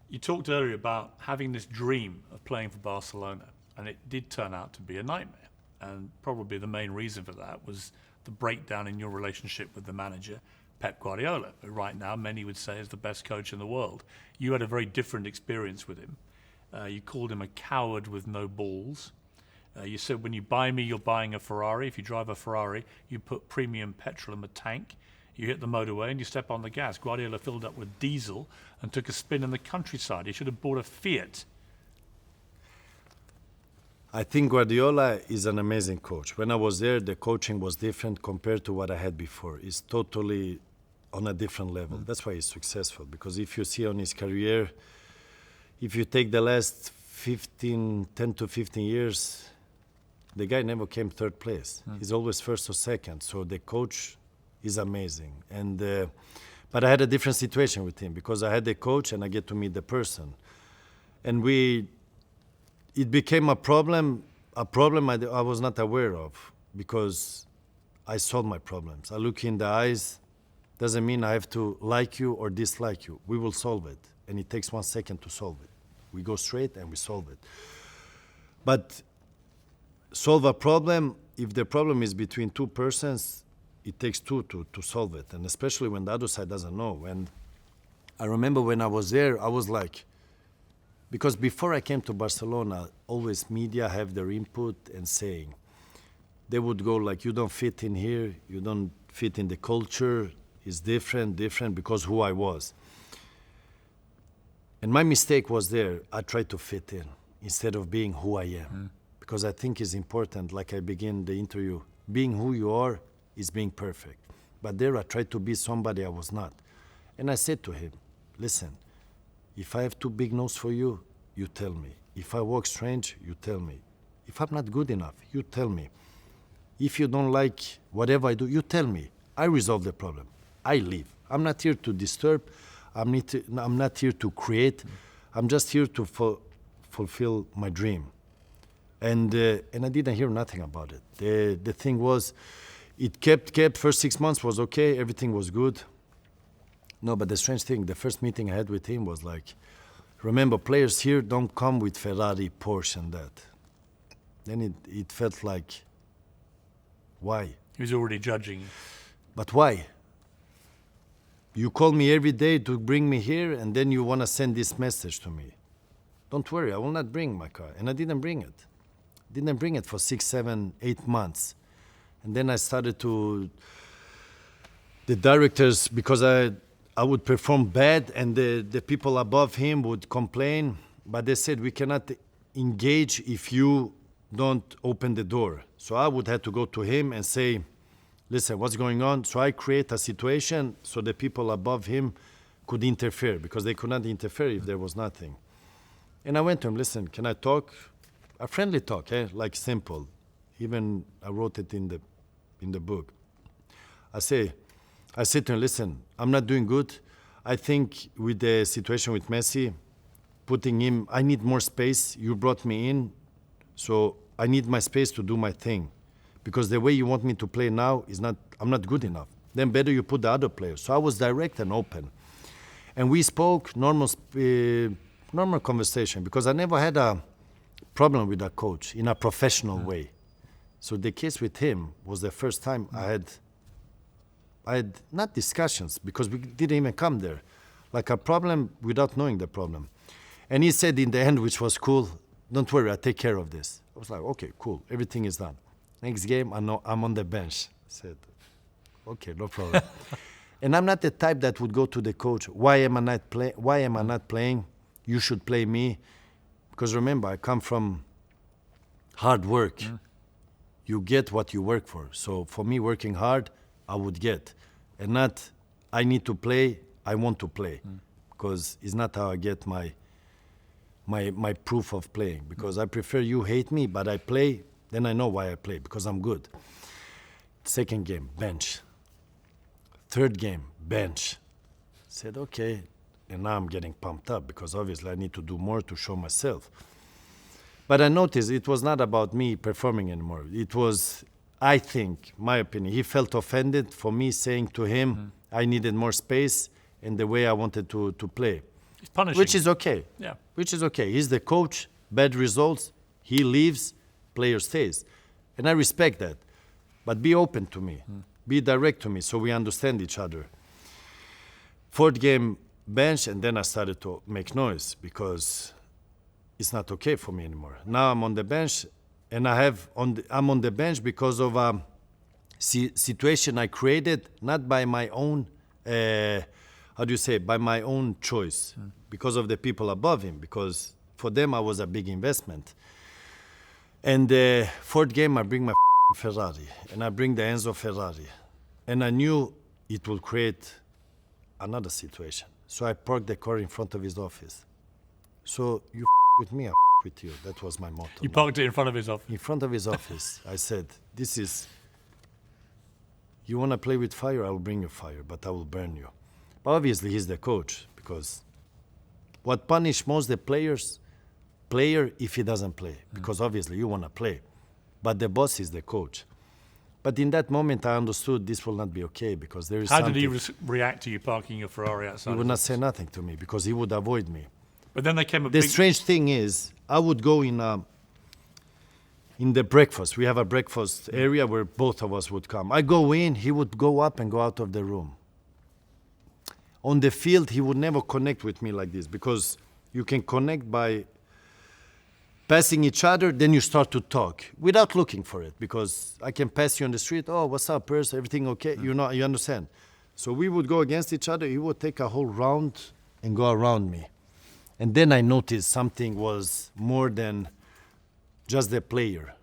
You talked earlier about having this dream of playing for Barcelona, and it did turn out to be a nightmare. And probably the main reason for that was the breakdown in your relationship with the manager, Pep Guardiola, who right now many would say is the best coach in the world. You had a very different experience with him. You called him a coward with no balls. You said, when you buy me, you're buying a Ferrari. If you drive a Ferrari, you put premium petrol in the tank. You hit the motorway and you step on the gas. Guardiola filled up with diesel and took a spin in the countryside. He should have bought a Fiat. I think Guardiola is an amazing coach. When I was there, the coaching was different compared to what I had before. It's totally on a different level. That's why he's successful. Because if you see on his career, if you take the last 10 to 15 years, the guy never came third place. He's always first or second. So the coach is amazing. But I had a different situation with him because I had the coach and I get to meet the person. And it became a problem I was not aware of because I solved my problems. I look in the eyes, doesn't mean I have to like you or dislike you. We will solve it. And it takes 1 second to solve it. We go straight and we solve it. But solve a problem, if the problem is between two persons, it takes two to solve it. And especially when the other side doesn't know. And I remember when I was there, I was like, because before I came to Barcelona, always media have their input and saying. They would go like, you don't fit in here, you don't fit in the culture, it's different, because who I was. And my mistake was there, I tried to fit in instead of being who I am. Because I think it's important, like I begin the interview, being who you are is being perfect. But there I tried to be somebody I was not. And I said to him, listen, if I have too big nose for you, you tell me. If I walk strange, you tell me. If I'm not good enough, you tell me. If you don't like whatever I do, you tell me. I resolve the problem. I leave. I'm not here to disturb. I'm not here to create. I'm just here to fulfill my dream. And I didn't hear nothing about it. The thing was, it kept. First 6 months was okay. Everything was good. No, but the strange thing, the first meeting I had with him was like, remember, players here don't come with Ferrari, Porsche, and that. Then it felt like, why? He was already judging you. But why? You call me every day to bring me here, and then you want to send this message to me. Don't worry, I will not bring my car. And I didn't bring it. Didn't bring it for 6, 7, 8 months. And then I started to... The directors, because I would perform bad and the people above him would complain, but they said we cannot engage if you don't open the door. So I would have to go to him and say, listen, what's going on? So I create a situation so the people above him could interfere because they could not interfere if there was nothing. And I went to him, listen, can I talk? A friendly talk, like simple. Even I wrote it in the book. I said to him, listen, I'm not doing good. I think with the situation with Messi, putting him, I need more space. You brought me in, so I need my space to do my thing. Because the way you want me to play now I'm not good enough. Then better you put the other players. So I was direct and open. And we spoke normal conversation because I never had a problem with a coach in a professional way. So the case with him was the first time I had not discussions because we didn't even come there, like a problem without knowing the problem. And he said in the end, which was cool, don't worry, I'll take care of this. I was like, okay, cool, everything is done. Next game, I'm on the bench. I said, okay, no problem. And I'm not the type that would go to the coach, why am I not playing? You should play me. Because remember, I come from hard work. You get what you work for. So for me, working hard, I would get. And not, I need to play, I want to play. Because it's not how I get my proof of playing. Because I prefer you hate me, but I play, then I know why I play, because I'm good. Second game, bench. Third game, bench. Said, okay. And now I'm getting pumped up, because obviously I need to do more to show myself. But I noticed it was not about me performing anymore. It was, I think, my opinion, he felt offended for me saying to him, I needed more space and the way I wanted to play. He's punishing. which is okay. Yeah. Which is okay. He's the coach, bad results, he leaves, player stays. And I respect that. But be open to me. Be direct to me so we understand each other. Fourth game, bench, and then I started to make noise because it's not okay for me anymore. Now I'm on the bench, and I'm on the bench because of a situation I created, not by my own, by my own choice, because of the people above him, because for them I was a big investment. And the fourth game I bring my Ferrari, and I bring the Enzo Ferrari, and I knew it will create another situation. So I parked the car in front of his office. So you with me, I with you. That was my motto. You parked it in front of his office. In front of his office. I said, you want to play with fire, I will bring you fire, but I will burn you. But obviously he's the coach, because what punish most the player if he doesn't play, because obviously you want to play. But the boss is the coach. But in that moment, I understood this will not be okay, because there is How something. did he react to you parking your Ferrari outside? He would not say nothing to me, because he would avoid me. But then they came The strange thing is, I would go in the breakfast. We have a breakfast area where both of us would come. I go in, he would go up and go out of the room. On the field, he would never connect with me like this, because you can connect by passing each other, then you start to talk without looking for it, because I can pass you on the street. Oh, what's up, Piers? Everything okay? You understand. So we would go against each other. He would take a whole round and go around me. And then I noticed something was more than just the player,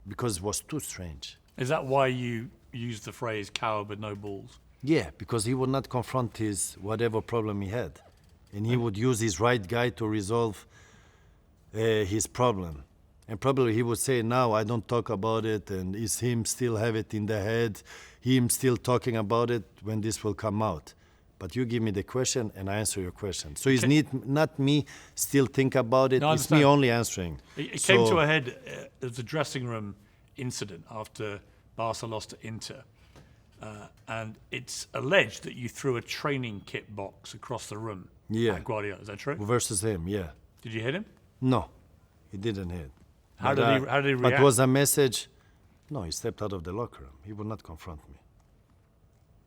because it was too strange. Is that why you used the phrase coward with no balls? Yeah, because he would not confront his whatever problem he had. And he would use his right guy to resolve his problem. And probably he would say, now I don't talk about it, and is him still have it in the head, him still talking about it when this will come out. But you give me the question and I answer your question. So it's not me still think about it, it's me only answering. It came to a head as a dressing room incident after Barca lost to Inter. And it's alleged that you threw a training kit box across the room at Guardiola. Is that true? Versus him, yeah. Did you hit him? No, he didn't hit. How did he react? But was a message? No, he stepped out of the locker room. He will not confront me.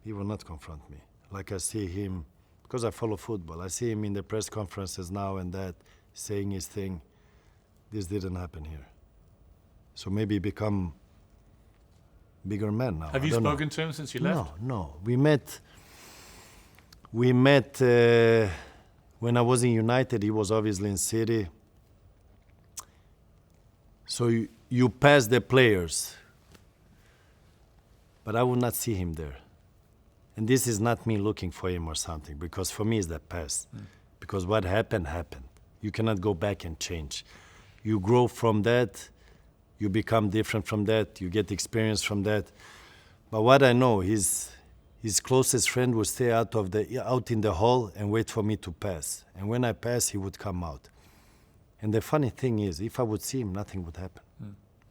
He will not confront me. Like I see him, because I follow football, I see him in the press conferences now and that, saying his thing. This didn't happen here. So maybe become bigger man now. Have you spoken to him since you left? No. We met when I was in United. He was obviously in City. So you pass the players, but I would not see him there. And this is not me looking for him or something, because for me it's the past. Because what happened, happened. You cannot go back and change. You grow from that, you become different from that, you get experience from that. But what I know, his closest friend would stay out in the hall and wait for me to pass. And when I pass, he would come out. And the funny thing is, if I would see him, nothing would happen.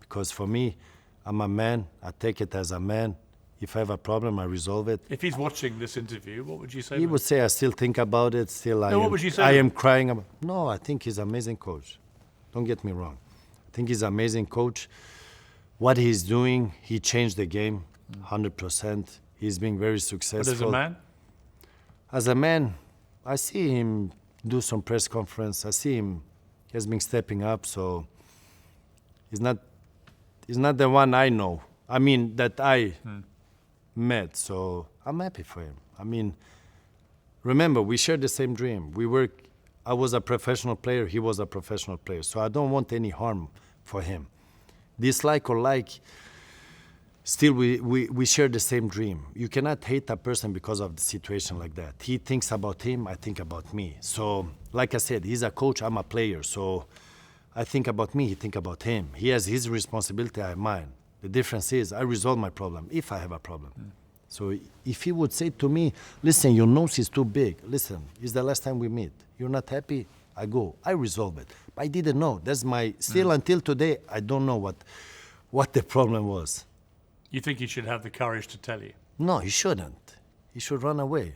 Because for me, I'm a man, I take it as a man. If I have a problem, I resolve it. If he's watching this interview, what would you say? He would say, I still think about it, what would you say? I am crying about. No, I think he's an amazing coach. Don't get me wrong. I think he's an amazing coach. What he's doing, he changed the game 100%. He's being very successful. But as a man? As a man, I see him do some press conference. I see him, he has been stepping up, so he's not the one I know. I mean, that I met, so I'm happy for him. I mean, remember, we share the same dream. I was a professional player, he was a professional player, so I don't want any harm for him. Dislike or like, still we share the same dream. You cannot hate a person because of the situation like that. He thinks about him, I think about me. So, like I said, he's a coach, I'm a player, so I think about me, he think about him. He has his responsibility, I have mine. The difference is I resolve my problem if I have a problem. So if he would say to me, listen, your nose is too big. Listen, it's the last time we meet. You're not happy? I go. I resolve it. But I didn't know. That's still until today, I don't know what the problem was. You think he should have the courage to tell you? No, he shouldn't. He should run away.